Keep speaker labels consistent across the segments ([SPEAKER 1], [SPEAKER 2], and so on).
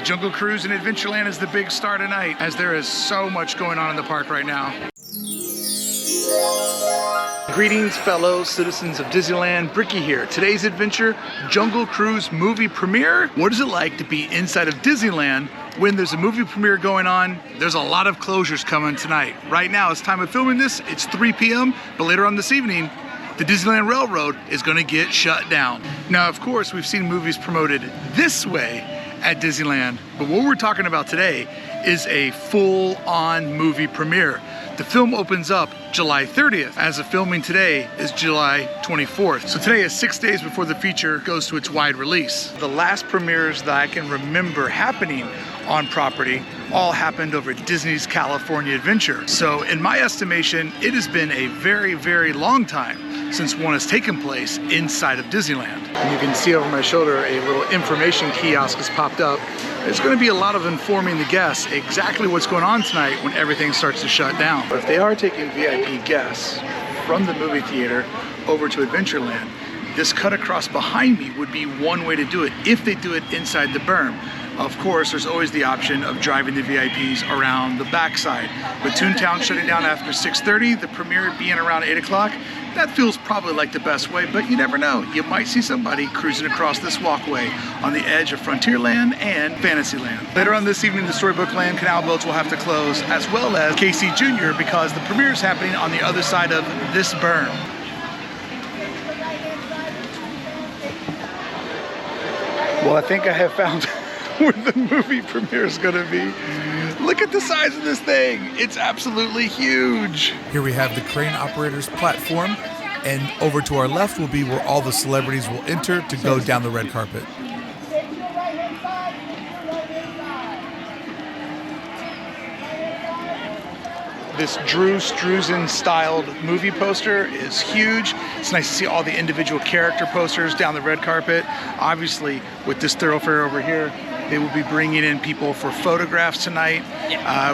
[SPEAKER 1] Jungle Cruise in Adventureland is the big star tonight, as there is so much going on in the park right now. Greetings, fellow citizens of Disneyland. Brickey here. Today's adventure, Jungle Cruise movie premiere. What is it like to be inside of Disneyland when there's a movie premiere going on? There's a lot of closures coming tonight. Right now, it's time of filming this, it's 3 p.m., but later on this evening, the Disneyland Railroad is going to get shut down. Now, of course, we've seen movies promoted this way at Disneyland, but what we're talking about today is a full-on movie premiere. The film opens up July 30th. As of filming today is July 24th. So today is 6 days before the feature goes to its wide release. The last premieres that I can remember happening on property all happened over Disney's California Adventure. So in my estimation, it has been a very, very long time since one has taken place inside of Disneyland. And you can see over my shoulder a little information kiosk has popped up. There's going to be a lot of informing the guests exactly what's going on tonight when everything starts to shut down. But if they are taking VIP guests from the movie theater over to Adventureland, this cut across behind me would be one way to do it if they do it inside the berm. Of course, there's always the option of driving the VIPs around the backside. With Toontown shutting down after 6:30, the premiere being around 8 o'clock, that feels probably like the best way, but you never know. You might see somebody cruising across this walkway on the edge of Frontierland and Fantasyland. Later on this evening, the Storybook Land canal boats will have to close, as well as Casey Jr., because the premiere is happening on the other side of this berm. Well, I think I have found where the movie premiere is gonna be. Look at the size of this thing. It's absolutely huge.
[SPEAKER 2] Here we have the crane operator's platform, and over to our left will be where all the celebrities will enter to go down the red carpet.
[SPEAKER 1] This Drew Struzan styled movie poster is huge. It's nice to see all the individual character posters down the red carpet. Obviously, with this thoroughfare over here, they will be bringing in people for photographs tonight,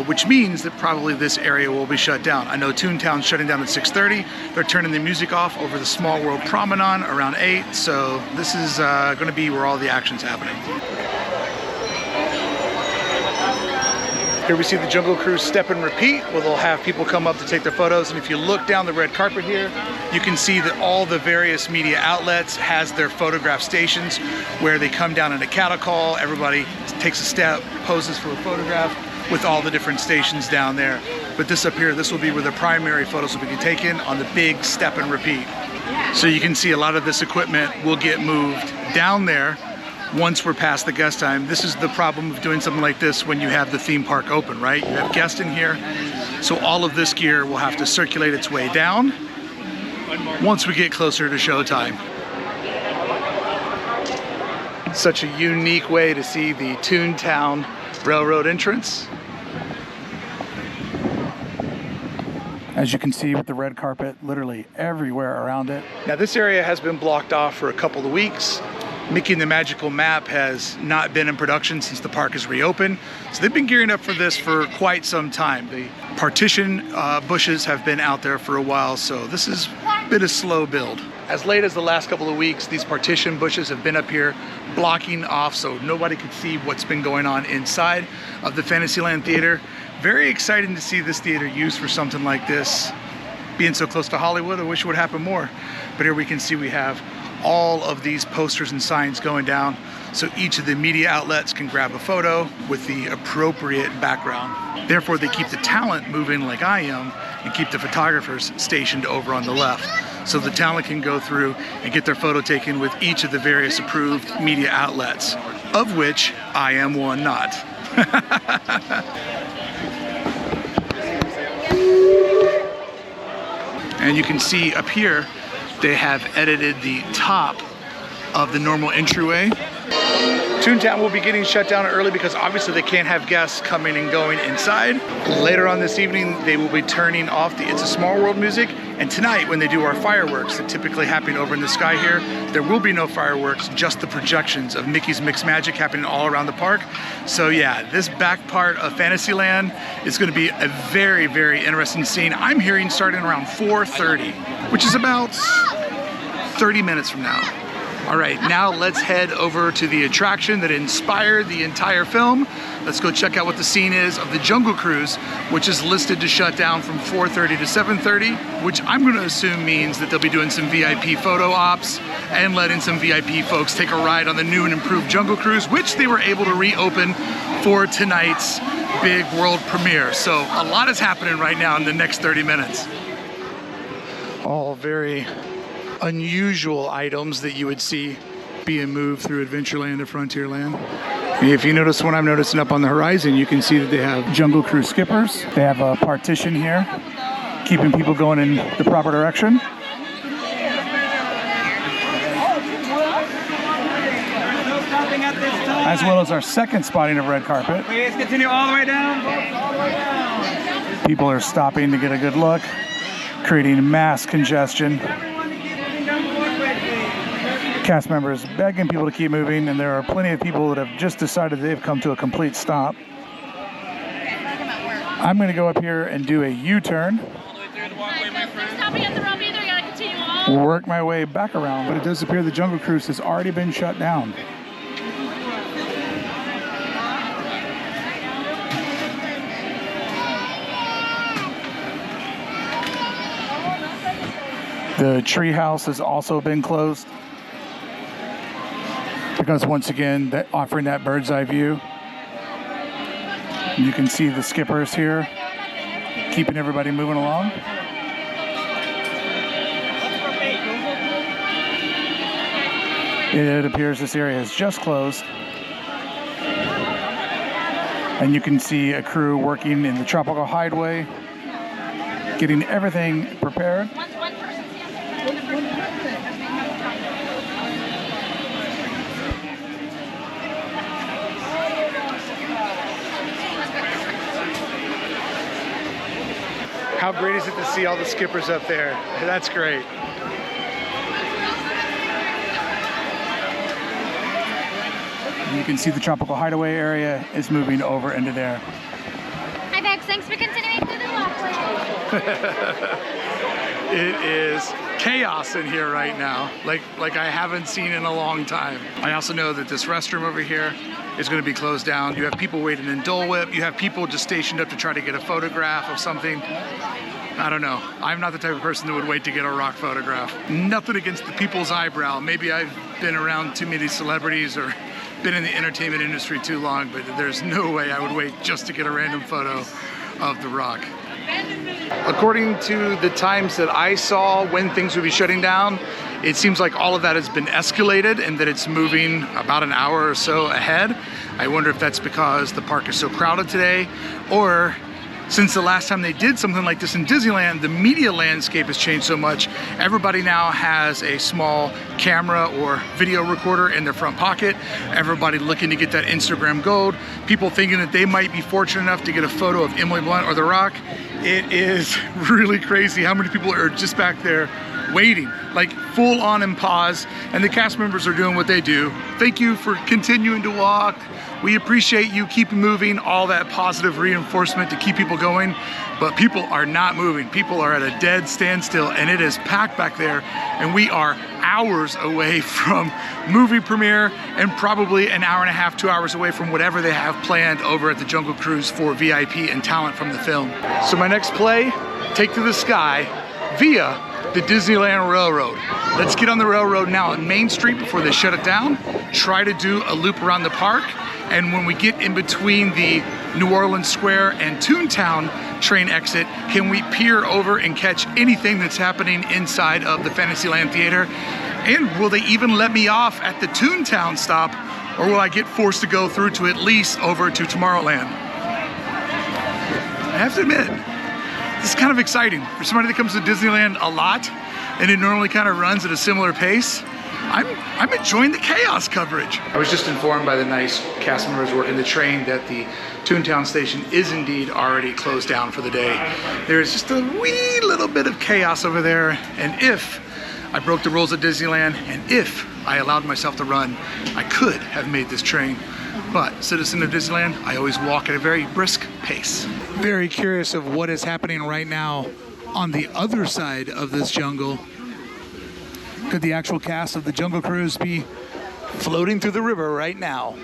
[SPEAKER 1] which means that probably this area will be shut down. I know Toontown's shutting down at 6:30. They're turning the music off over the Small World Promenade around 8. So this is going to be where all the action's happening. Here we see the Jungle Cruise step and repeat, where they'll have people come up to take their photos. And if you look down the red carpet here, you can see that all the various media outlets has their photograph stations where they come down in a cattle call. Everybody takes a step, poses for a photograph with all the different stations down there. But this up here, this will be where the primary photos will be taken on the big step and repeat. So you can see a lot of this equipment will get moved down there once we're past the guest time. This is the problem of doing something like this when you have the theme park open, right? You have guests in here, so all of this gear will have to circulate its way down once we get closer to showtime. Such a unique way to see the Toontown Railroad entrance. As you can see with the red carpet literally everywhere around it. Now this area has been blocked off for a couple of weeks. Mickey and the Magical Map has not been in production since the park is reopened. So they've been gearing up for this for quite some time. The partition bushes have been out there for a while, so this has been a slow build. As late as the last couple of weeks, these partition bushes have been up here blocking off so nobody could see what's been going on inside of the Fantasyland Theater. Very exciting to see this theater used for something like this. Being so close to Hollywood, I wish it would happen more. But here we can see we have all of these posters and signs going down, so each of the media outlets can grab a photo with the appropriate background. Therefore, they keep the talent moving like I am and keep the photographers stationed over on the left. So the talent can go through and get their photo taken with each of the various approved media outlets, of which I am one not. And you can see up here, they have edited the top of the normal entryway. Toontown will be getting shut down early because obviously they can't have guests coming and going inside. Later on this evening, they will be turning off the It's a Small World music. And tonight, when they do our fireworks that typically happen over in the sky here, there will be no fireworks, just the projections of Mickey's Mixed Magic happening all around the park. So yeah, this back part of Fantasyland is going to be a very, very interesting scene. I'm hearing starting around 4:30, which is about 30 minutes from now. All right, now let's head over to the attraction that inspired the entire film. Let's go check out what the scene is of the Jungle Cruise, which is listed to shut down from 4:30 to 7:30, which I'm going to assume means that they'll be doing some VIP photo ops and letting some VIP folks take a ride on the new and improved Jungle Cruise, which they were able to reopen for tonight's big world premiere. So a lot is happening right now in the next 30 minutes. All very unusual items that you would see being moved through Adventureland and Frontierland. If you notice what I'm noticing up on the horizon, you can see that they have Jungle Cruise skippers. They have a partition here, keeping people going in the proper direction. As well as our second spotting of red carpet.
[SPEAKER 3] Please continue all the way down, folks, all the way down.
[SPEAKER 1] People are stopping to get a good look, creating mass congestion. Cast members begging people to keep moving, and there are plenty of people that have just decided they've come to a complete stop. I'm going to go up here and do a U-turn. Work my way back around, but it does appear the Jungle Cruise has already been shut down. The treehouse has also been closed because, once again, offering that bird's eye view. You can see the skippers here, keeping everybody moving along. It appears this area is just closed. And you can see a crew working in the Tropical Hideaway, getting everything prepared. How great is it to see all the skippers up there? That's great. You can see the Tropical Hideaway area is moving over into there.
[SPEAKER 4] Hi, Bex. Thanks for continuing through the walkway.
[SPEAKER 1] It is chaos in here right now, like I haven't seen in a long time. I also know that this restroom over here is going to be closed down. You have people waiting in Dole Whip. You have people just stationed up to try to get a photograph of something. I don't know. I'm not the type of person that would wait to get a rock photograph. Nothing against the people's eyebrow. Maybe I've been around too many celebrities or been in the entertainment industry too long, but there's no way I would wait just to get a random photo of the rock. According to the times that I saw when things would be shutting down, it seems like all of that has been escalated and that it's moving about an hour or so ahead. I wonder if that's because the park is so crowded today, or since the last time they did something like this in Disneyland, the media landscape has changed so much. Everybody now has a small camera or video recorder in their front pocket. Everybody looking to get that Instagram gold. People thinking that they might be fortunate enough to get a photo of Emily Blunt or The Rock. It is really crazy how many people are just back there waiting, like full on in pause, and the cast members are doing what they do. Thank you for continuing to walk. We appreciate you keep moving, all that positive reinforcement to keep people going, but people are not moving. People are at a dead standstill, and it is packed back there, and we are hours away from movie premiere and probably an hour and a half, 2 hours away from whatever they have planned over at the Jungle Cruise for VIP and talent from the film. So my next play, Take to the Sky via the Disneyland Railroad. Let's get on the railroad now on Main Street before they shut it down, try to do a loop around the park, and when we get in between the New Orleans Square and Toontown train exit, can we peer over and catch anything that's happening inside of the Fantasyland Theater? And will they even let me off at the Toontown stop, or will I get forced to go through to at least over to Tomorrowland? I have to admit, this is kind of exciting. For somebody that comes to Disneyland a lot, and it normally kind of runs at a similar pace, I'm enjoying the chaos coverage. I was just informed by the nice cast members working the train that the Toontown station is indeed already closed down for the day. There's just a wee little bit of chaos over there, and if I broke the rules at Disneyland, and if I allowed myself to run, I could have made this train. But citizen of Disneyland, I always walk at a very brisk pace. Very curious of what is happening right now on the other side of this jungle, Could the actual cast of the Jungle Cruise be floating through the river right now?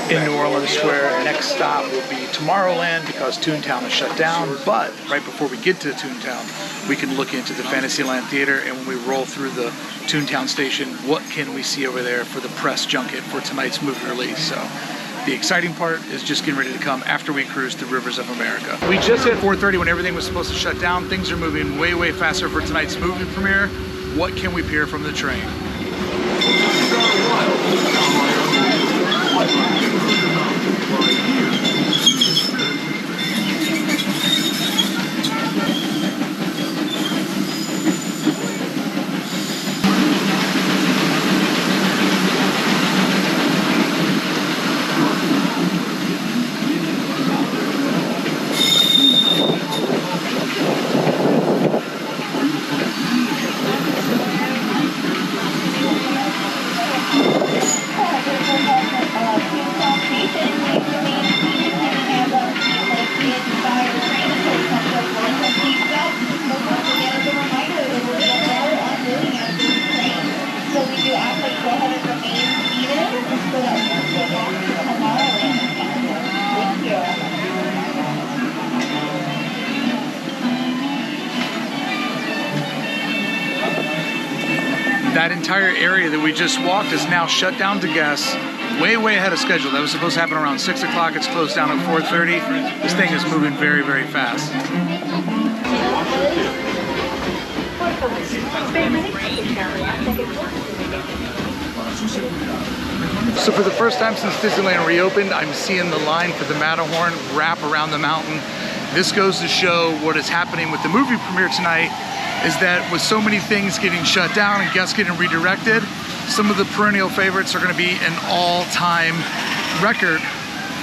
[SPEAKER 1] In New Orleans Square, next stop will be Tomorrowland because Toontown is shut down. But right before we get to Toontown, we can look into the Fantasyland Theater, and when we roll through the Toontown station, what can we see over there for the press junket for tonight's movie release? So the exciting part is just getting ready to come after we cruise the rivers of America. We just hit 4:30 when everything was supposed to shut down. Things are moving way, way faster for tonight's movie premiere. What can we peer from the train? That entire area that we just walked is now shut down to guests, way, way ahead of schedule. That was supposed to happen around 6 o'clock. It's closed down at 4:30. This thing is moving very, very fast. So for the first time since Disneyland reopened, I'm seeing the line for the Matterhorn wrap around the mountain. This goes to show what is happening with the movie premiere tonight, is that with so many things getting shut down and guests getting redirected, some of the perennial favorites are going to be an all-time record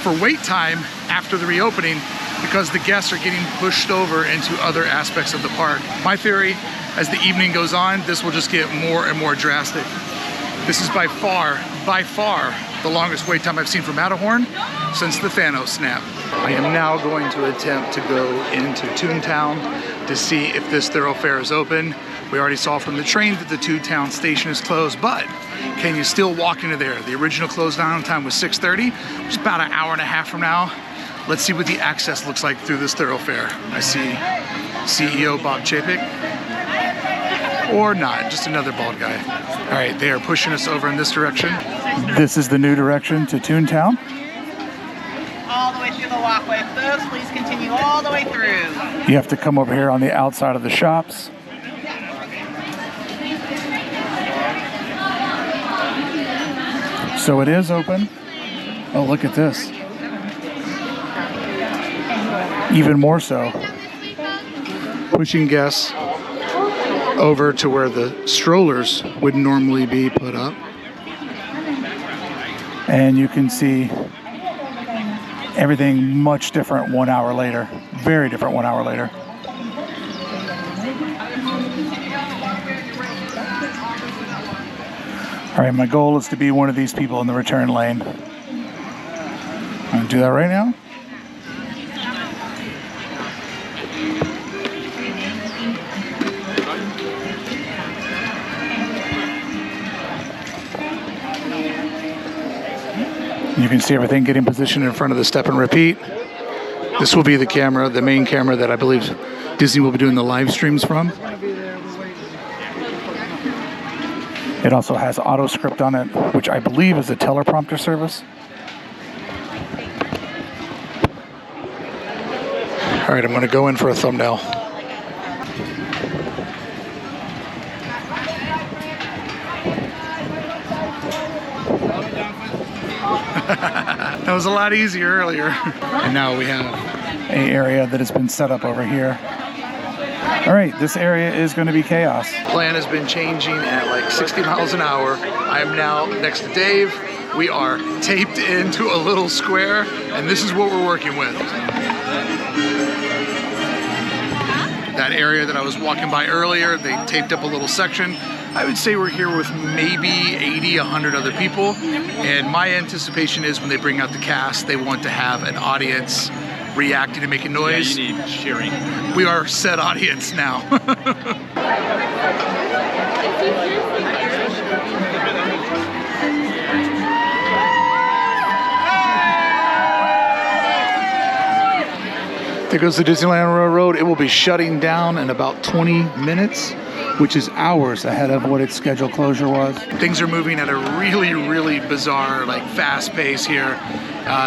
[SPEAKER 1] for wait time after the reopening because the guests are getting pushed over into other aspects of the park. My theory, as the evening goes on, this will just get more and more drastic. This is by far, the longest wait time I've seen for Matterhorn since the Thanos snap. I am now going to attempt to go into Toontown to see if this thoroughfare is open. We already saw from the train that the Toontown station is closed, but can you still walk into there? The original close down time was 6:30, which is about an hour and a half from now. Let's see what the access looks like through this thoroughfare. I see CEO Bob Chapek, or not, just another bald guy. All right, they are pushing us over in this direction. This is the new direction to Toontown.
[SPEAKER 5] All the way through the walkway. Folks, please continue all the way through.
[SPEAKER 1] You have to come over here on the outside of the shops. So it is open. Oh, look at this. Even more so. Pushing guests over to where the strollers would normally be put up. And you can see everything much different 1 hour later. Very different 1 hour later. All right, my goal is to be one of these people in the return lane. I'm gonna do that right now. You can see everything getting positioned in front of the step and repeat. This will be the camera, the main camera that I believe Disney will be doing the live streams from. It also has auto script on it, which I believe is a teleprompter service. All right, I'm going to go in for a thumbnail. That was a lot easier earlier. And now we have an area that has been set up over here. All right, this area is going to be chaos. Plan has been changing at like 60 miles an hour. I am now next to Dave. We are taped into a little square, and this is what we're working with. That area that I was walking by earlier, they taped up a little section. I would say we're here with maybe 80, 100 other people. And my anticipation is when they bring out the cast, they want to have an audience reacting and making noise.
[SPEAKER 6] Yeah, you need cheering.
[SPEAKER 1] We are said audience now. There goes the Disneyland Railroad. It will be shutting down in about 20 minutes, which is hours ahead of what its scheduled closure was. Things are moving at a really, really bizarre, like fast pace here.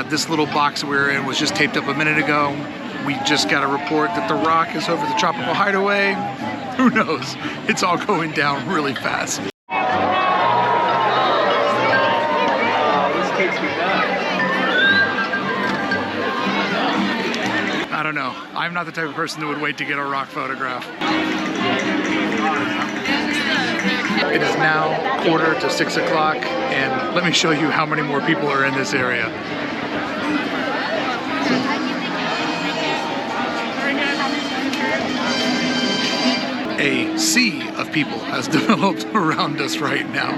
[SPEAKER 1] This little box we were in was just taped up a minute ago. We just got a report that the Rock is over the Tropical Hideaway. Who knows? It's all going down really fast. I don't know. I'm not the type of person that would wait to get a Rock photograph. It is now 5:45, and let me show you how many more people are in this area. A sea of people has developed around us right now.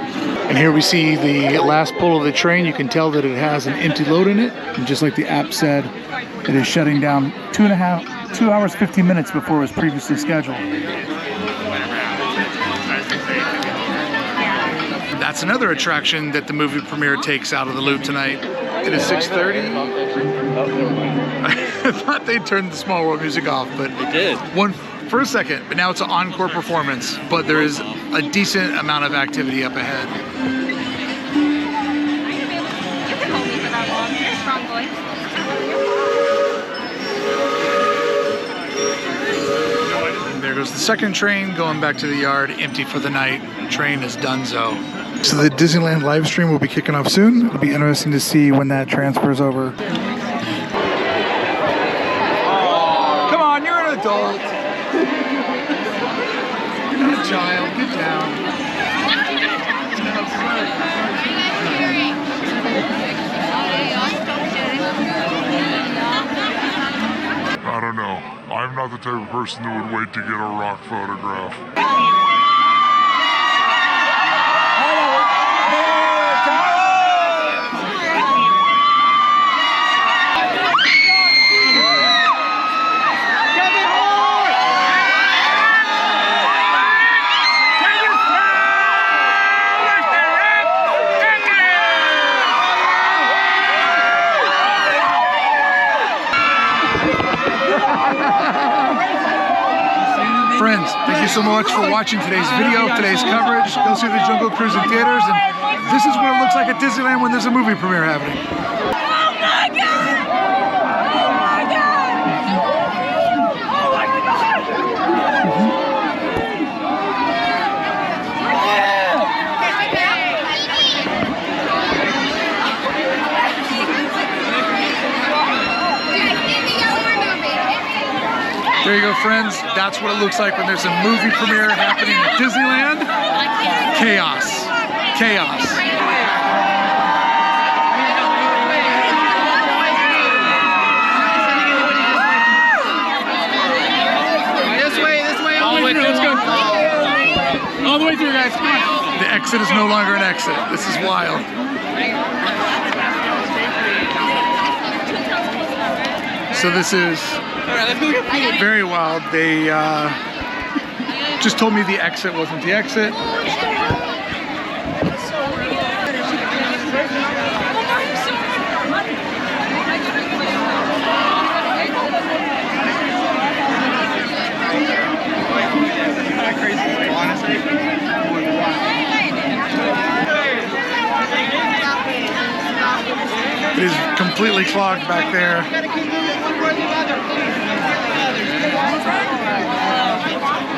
[SPEAKER 1] And here we see the last pull of the train. You can tell that it has an empty load in it. And just like the app said, it is shutting down 2 hours, 15 minutes before it was previously scheduled. That's another attraction that the movie premiere takes out of the loop tonight. It is 6:30. I thought they turned the Small World music off, but
[SPEAKER 3] It did.
[SPEAKER 1] one for a second, but now it's an encore performance, but there is a decent amount of activity up ahead.
[SPEAKER 4] You can hold me for that long. You're a strong boy.
[SPEAKER 1] And there goes the second train going back to the yard, empty for the night. The train is donezo. So the Disneyland live stream will be kicking off soon. It'll be interesting to see when that transfers over. Come on, you're an adult. You're not a child. Get down.
[SPEAKER 6] I don't know. I'm not the type of person that would wait to get a Rock photograph.
[SPEAKER 1] Friends, thank you so much for watching today's video, today's coverage. Go see the Jungle Cruise in theaters, and this is what it looks like at Disneyland when there's a movie premiere happening.
[SPEAKER 4] Oh my God! Oh my God! Oh my
[SPEAKER 1] There you go, friends. That's what it looks like when there's a movie premiere happening at Disneyland. Chaos. Chaos.
[SPEAKER 3] This way, all the way through. Let's go. All the way through, guys. Come on.
[SPEAKER 1] The exit is no longer an exit. This is wild. So this is very wild. They just told me the exit wasn't the exit. It is completely clogged back there.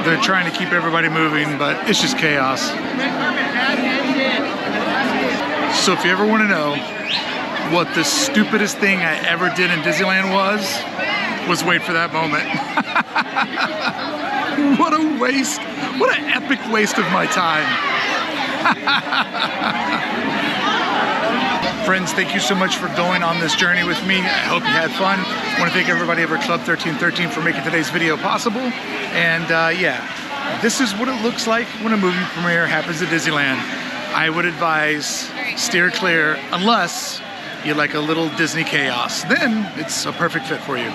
[SPEAKER 1] They're trying to keep everybody moving, but it's just chaos. So if you ever want to know what the stupidest thing I ever did in Disneyland was wait for that moment. What a waste. What an epic waste of my time. Friends, thank you so much for going on this journey with me. I hope you had fun. I want to thank everybody over at Club 1313 for making today's video possible. And yeah, this is what it looks like when a movie premiere happens at Disneyland. I would advise steer clear unless you like a little Disney chaos. Then it's a perfect fit for you.